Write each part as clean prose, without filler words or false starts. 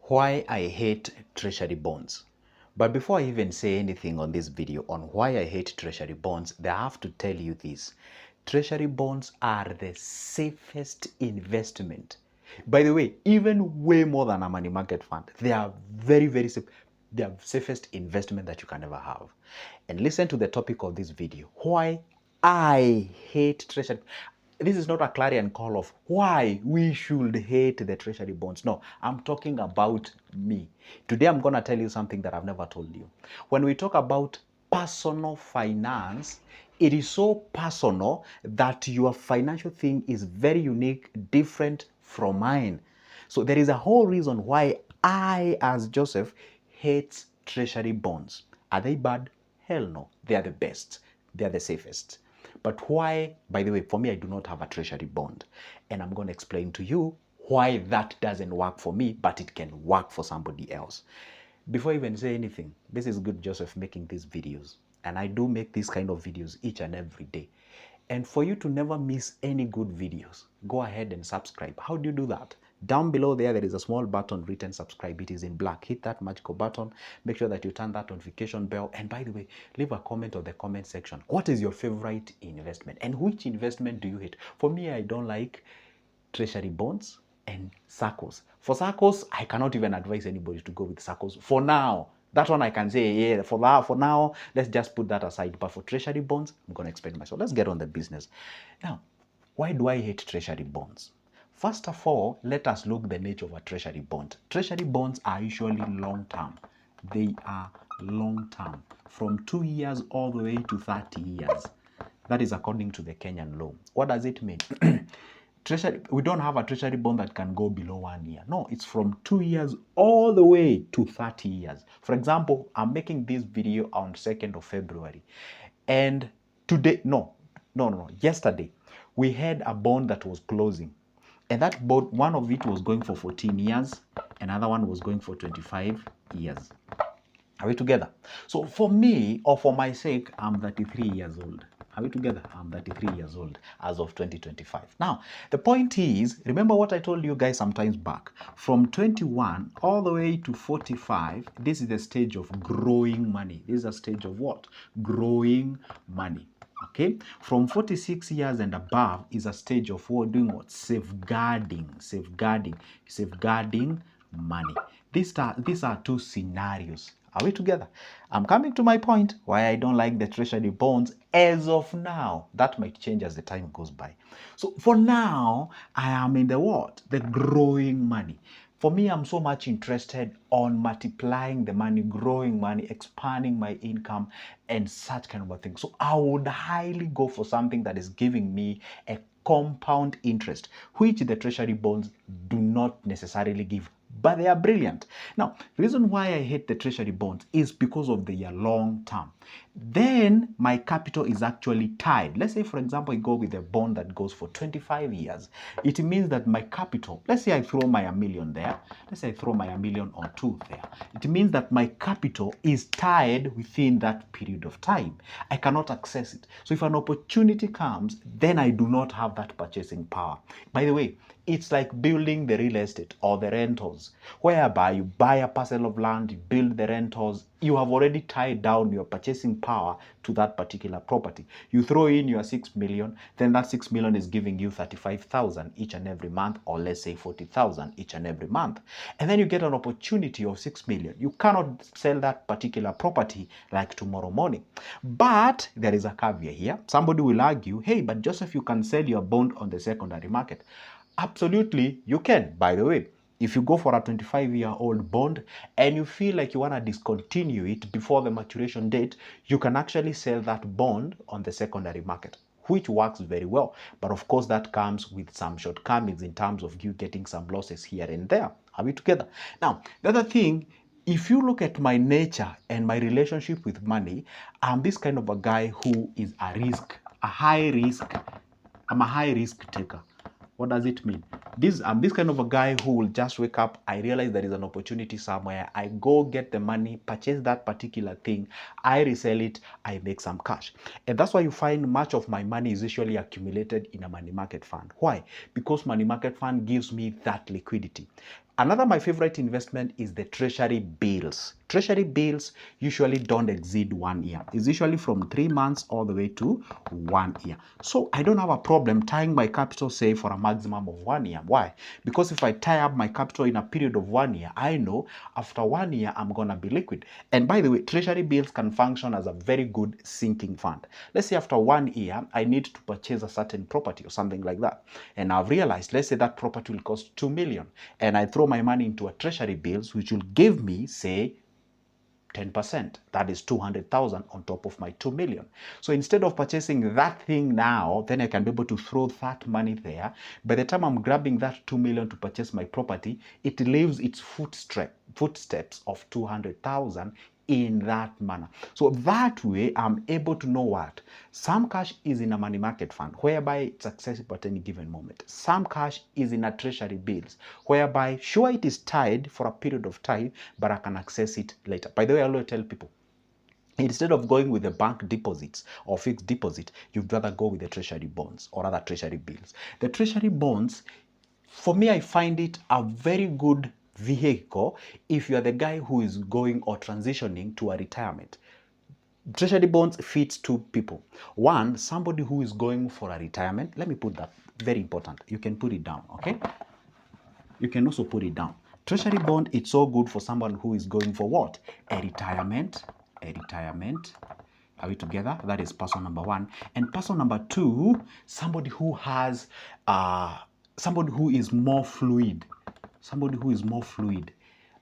Why I hate treasury bonds. But before I even say anything on this video on why I hate treasury bonds, I have to tell you this. Treasury bonds are the safest investment. By the way, even way more than a money market fund. They are very, very safe. They are the safest investment that you can ever have. And listen to the topic of this video. Why I hate treasury. This is not a clarion call of why we should hate the treasury bonds. No, I'm talking about me. Today I'm going to tell you something that I've never told you. When we talk about personal finance, it is so personal that your financial thing is very unique, different from mine. So there is a whole reason why I, as Joseph, hate treasury bonds. Are they bad? Hell no. They are the best. They are the safest. But why, by the way, for me, I do not have a treasury bond. And I'm going to explain to you why that doesn't work for me, but it can work for somebody else. Before I even say anything, this is good Joseph making these videos. And I do make these kind of videos each and every day. And for you to never miss any good videos, go ahead and subscribe. How do you do that? Down below there is a small button written subscribe. It is in black. Hit that magical button. Make sure that you turn that notification bell. And by the way, leave a comment on the comment section. What is your favorite investment? And which investment do you hate? For me, I don't like treasury bonds and SACCOs. For SACCOs, I cannot even advise anybody to go with SACCOs for now. That one I can say, yeah, for now, let's just put that aside. But for treasury bonds, I'm going to explain myself. Let's get on the business. Now, why do I hate treasury bonds? First of all, let us look at the nature of a treasury bond. Treasury bonds are usually long-term. They are long-term, from 2 years all the way to 30 years. That is according to the Kenyan law. What does it mean? Treasury, we don't have a treasury bond that can go below 1 year. No, it's from 2 years all the way to 30 years. For example, I'm making this video on 2nd of February. And today, yesterday, we had a bond that was closing. And that bond, one of it was going for 14 years. Another one was going for 25 years. Are we together? So for me, or for my sake, I'm 33 years old. Are we together? I'm 33 years old as of 2025. Now, the point is, remember what I told you guys sometimes back. From 21 all the way to 45, this is the stage of growing money. This is a stage of what? Growing money. Okay, from 46 years and above is a stage of what? Doing what? Safeguarding money. These are two scenarios. Are we together? I'm coming to my point why I don't like the treasury bonds as of now. That might change as the time goes by. So for now, I am in the what? The growing money. For me, I'm so much interested on multiplying the money, growing money, expanding my income, and such kind of a thing. So I would highly go for something that is giving me a compound interest, which the treasury bonds do not necessarily give, but they are brilliant. Now, the reason why I hate the treasury bonds is because of their long term. Then my capital is actually tied. Let's say, for example, I go with a bond that goes for 25 years. It means that my capital, let's say I throw my $1 million there. Let's say I throw my $1 million or two there. It means that my capital is tied within that period of time. I cannot access it. So if an opportunity comes, then I do not have that purchasing power. By the way, it's like building the real estate or the rentals, whereby you buy a parcel of land, you build the rentals, you have already tied down your purchasing power to that particular property. You throw in your 6 million, then that 6 million is giving you 35,000 each and every month, or let's say 40,000 each and every month. And then you get an opportunity of 6 million. You cannot sell that particular property like tomorrow morning. But there is a caveat here. Somebody will argue, hey, but Joseph, you can sell your bond on the secondary market. Absolutely, you can. By the way, if you go for a 25-year-old bond and you feel like you want to discontinue it before the maturation date, you can actually sell that bond on the secondary market, which works very well. But of course, that comes with some shortcomings in terms of you getting some losses here and there. Are we together? Now, the other thing, if you look at my nature and my relationship with money, I'm this kind of a guy who is I'm a high risk taker. What does it mean? I'm this kind of a guy who will just wake up, I realize there is an opportunity somewhere, I go get the money, purchase that particular thing, I resell it, I make some cash. And that's why you find much of my money is usually accumulated in a money market fund. Why? Because money market fund gives me that liquidity. Another my favorite investment is the treasury bills. Treasury bills usually don't exceed 1 year. It's usually from 3 months all the way to 1 year. So I don't have a problem tying my capital, say, for a maximum of 1 year. Why? Because if I tie up my capital in a period of 1 year, I know after 1 year I'm gonna be liquid. And by the way, treasury bills can function as a very good sinking fund. Let's say after 1 year, I need to purchase a certain property or something like that. And I've realized, let's say that property will cost 2 million. And I throw my money into a treasury bills, which will give me, say, 10%. That is 200,000 on top of my 2 million. So instead of purchasing that thing now, then I can be able to throw that money there. By the time I'm grabbing that 2 million to purchase my property, it leaves its footsteps of 200,000 in that manner. So that way, I'm able to know what? Some cash is in a money market fund, whereby it's accessible at any given moment. Some cash is in a treasury bills, whereby, sure, it is tied for a period of time, but I can access it later. By the way, I always tell people, instead of going with the bank deposits or fixed deposit, you'd rather go with the treasury bonds or other treasury bills. The treasury bonds, for me, I find it a very good vehicle if you are the guy who is going or transitioning to a retirement. Treasury bonds fits two people. One, somebody who is going for a retirement. Let me put that, very important. You can put it down, okay? You can also put it down. Treasury bond, it's so good for someone who is going for what? A retirement. A retirement. Are we together? That is person number one. And person number two, somebody who has, somebody who is more fluid. Somebody who is more fluid.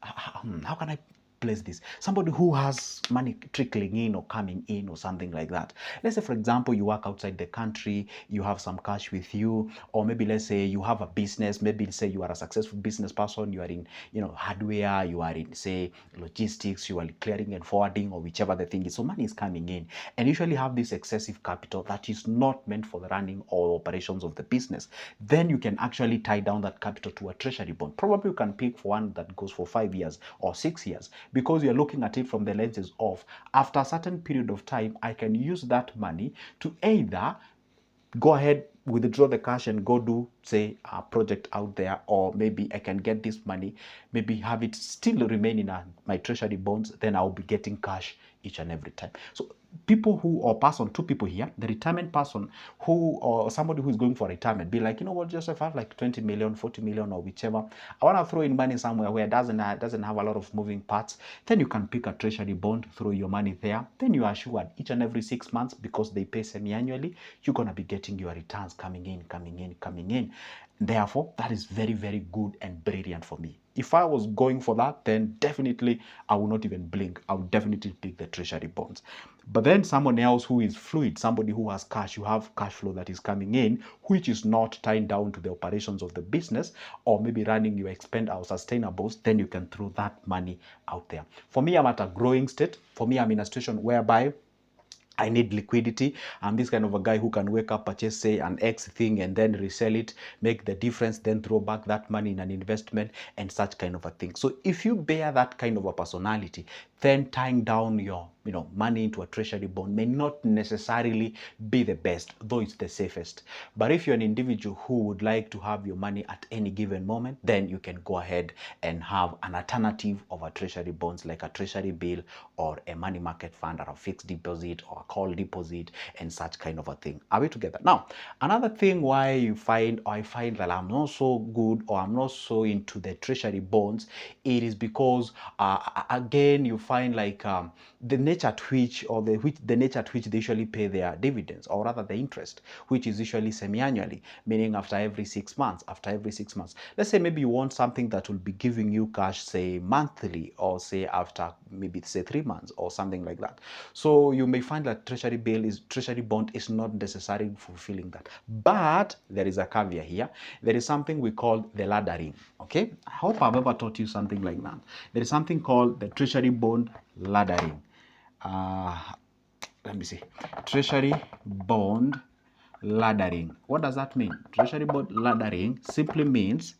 How can I place this? Somebody who has money trickling in or coming in or something like that. Let's say, for example, you work outside the country, you have some cash with you, or maybe let's say you have a business, maybe say you are a successful business person, you are in, hardware, you are in, say, logistics, you are clearing and forwarding or whichever the thing is. So money is coming in and usually have this excessive capital that is not meant for the running or operations of the business. Then you can actually tie down that capital to a treasury bond. Probably you can pick for one that goes for 5 years or 6 years, because you're looking at it from the lenses of, after a certain period of time, I can use that money to either go ahead, withdraw the cash and go do, say, a project out there, or maybe I can get this money, maybe have it still remain in my treasury bonds, then I'll be getting cash each and every time. So people who, or person, two people here, the retirement person who, or somebody who is going for retirement, be like, you know what, Joseph, I have like 20 million, 40 million or whichever. I want to throw in money somewhere where it doesn't have a lot of moving parts. Then you can pick a treasury bond, throw your money there. Then you are assured each and every 6 months, because they pay semi-annually, you're going to be getting your returns coming in, coming in, coming in. Therefore, that is very, very good and brilliant for me. If I was going for that, then definitely I will not even blink. I would definitely pick the treasury bonds. But then someone else who is fluid, somebody who has cash, you have cash flow that is coming in, which is not tied down to the operations of the business, or maybe running your expend or sustainables, then you can throw that money out there. For me, I'm at a growing state. For me, I'm in a situation whereby I need liquidity. I'm this kind of a guy who can wake up, purchase, say, an X thing and then resell it, make the difference, then throw back that money in an investment and such kind of a thing. So if you bear that kind of a personality, then tying down your money into a treasury bond may not necessarily be the best, though it's the safest. But if you're an individual who would like to have your money at any given moment, then you can go ahead and have an alternative of a treasury bonds, like a treasury bill or a money market fund or a fixed deposit or a call deposit and such kind of a thing. Are we together? Now, another thing why I find that I'm not so good, or I'm not so into the treasury bonds, it is because again, you find like the nature at which, or the nature at which they usually pay their dividends, or rather the interest, which is usually semi-annually, meaning after every 6 months. Let's say maybe you want something that will be giving you cash, say, monthly, or say after maybe say 3 months or something like that. So you may find that treasury bond is not necessarily fulfilling that. But there is a caveat here. There is something we call the laddering. Okay, I hope I've ever taught you something like that. There is something called the treasury bond laddering. Let me see. Treasury bond laddering. What does that mean? Treasury bond laddering simply means,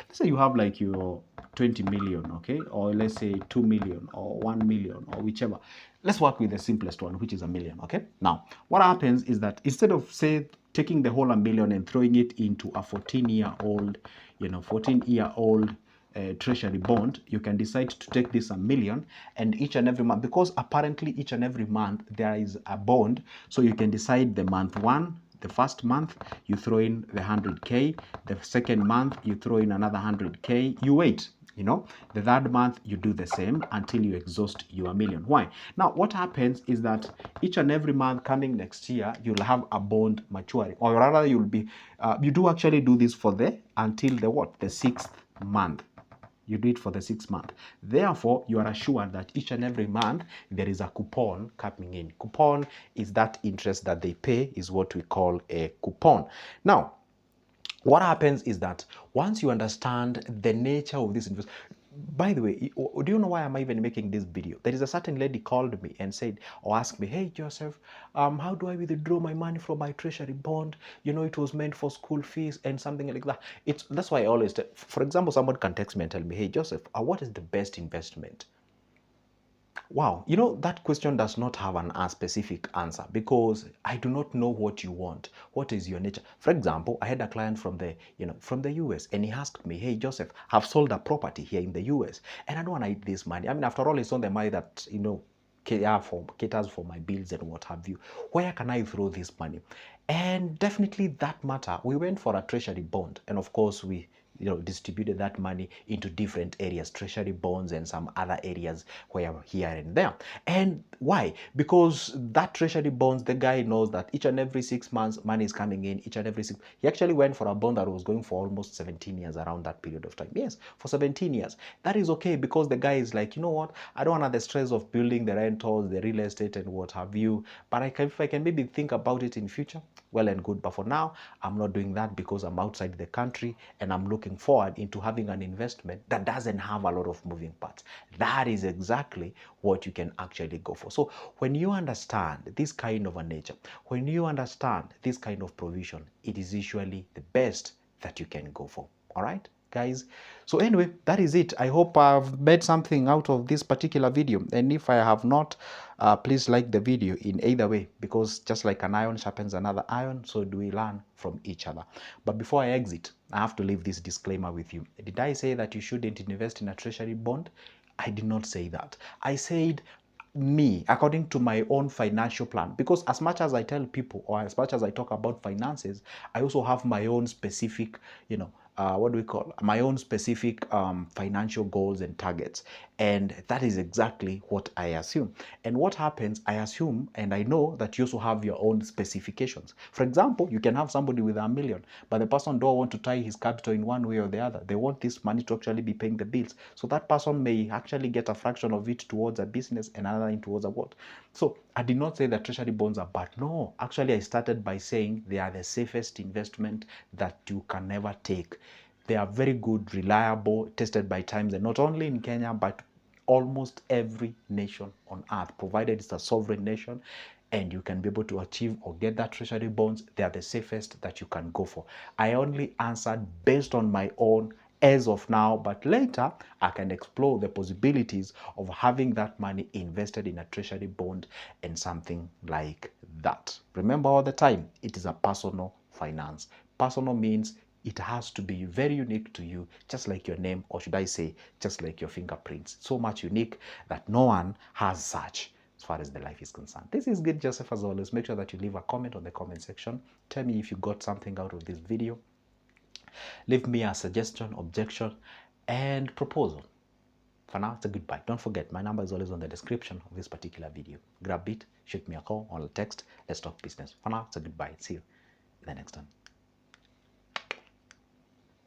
let's say you have like your 20 million, okay, or let's say 2 million or 1 million or whichever. Let's work with the simplest one, which is a million. Okay, now what happens is that instead of, say, taking the whole 1 million and throwing it into a 14-year-old treasury bond, you can decide to take this 1,000,000, and each and every month, because apparently each and every month there is a bond, so you can decide the month one, the first month you throw in the 100K, the second month you throw in another 100K, you wait. You know, the third month you do the same until you exhaust your 1,000,000. Why? Now, what happens is that each and every month coming next year, you'll have a bond maturing, or rather, you'll be you do actually do this for the until the what? The 6th month. You do it for the 6th month. Therefore, you are assured that each and every month there is a coupon coming in. Coupon is that interest that they pay, is what we call a coupon. Now, what happens is that once you understand the nature of this investment, by the way, do you know why I'm even making this video? There is a certain lady called me and said, or asked me, hey Joseph, how do I withdraw my money from my treasury bond? You know, it was meant for school fees and something like that. That's why I always, for example, someone can text me and tell me, hey Joseph, what is the best investment? Wow, you know, that question does not have a specific answer, because I do not know what you want. What is your nature? For example, I had a client from the US, and he asked me, hey Joseph, I've sold a property here in the US and I don't want to eat this money. I mean, after all, it's not the money that, caters for my bills and what have you. Where can I throw this money? And definitely that matter, we went for a treasury bond, and of course we distributed that money into different areas, treasury bonds and some other areas where here and there. And why? Because that treasury bonds, the guy knows that each and every 6 months money is coming in, each and every six. He actually went for a bond that was going for almost 17 years around that period of time. Yes, for 17 years. That is okay, because the guy is like, you know what, I don't want the stress of building the rentals, the real estate and what have you, but if I can maybe think about it in future, well and good. But for now, I'm not doing that, because I'm outside the country and I'm looking forward into having an investment that doesn't have a lot of moving parts. That is exactly what you can actually go for. So when you understand this kind of a nature, when you understand this kind of provision, it is usually the best that you can go for. All right, guys? So anyway, that is it. I hope I've made something out of this particular video, and if I have not, please like the video in either way, because just like an iron sharpens another iron, so do we learn from each other. But before I exit, I have to leave this disclaimer with you. Did I say that you shouldn't invest in a treasury bond? I did not say that. I said me, according to my own financial plan, because as much as I tell people, or as much as I talk about finances, I also have my own specific, what do we call, my own specific financial goals and targets. And that is exactly what I assume. And what happens, I assume and I know that you also have your own specifications. For example, you can have somebody with 1,000,000, but the person don't want to tie his capital in one way or the other. They want this money to actually be paying the bills. So that person may actually get a fraction of it towards a business and another towards a what. So I did not say that treasury bonds are bad. No, actually I started by saying they are the safest investment that you can never take. They are very good, reliable, tested by times, and not only in Kenya, but almost every nation on earth, provided it's a sovereign nation and you can be able to achieve or get that treasury bonds. They are the safest that you can go for. I only answered based on my own as of now, but later I can explore the possibilities of having that money invested in a treasury bond and something like that. Remember, all the time, it is a personal finance. Personal means it has to be very unique to you, just like your name, or should I say, just like your fingerprints. So much unique that no one has such as far as the life is concerned. This is Good Joseph, as always. Make sure that you leave a comment on the comment section. Tell me if you got something out of this video. Leave me a suggestion, objection, and proposal. For now, it's a goodbye. Don't forget, my number is always on the description of this particular video. Grab it, shoot me a call or a text. Let's talk business. For now, it's a goodbye. See you in the next one.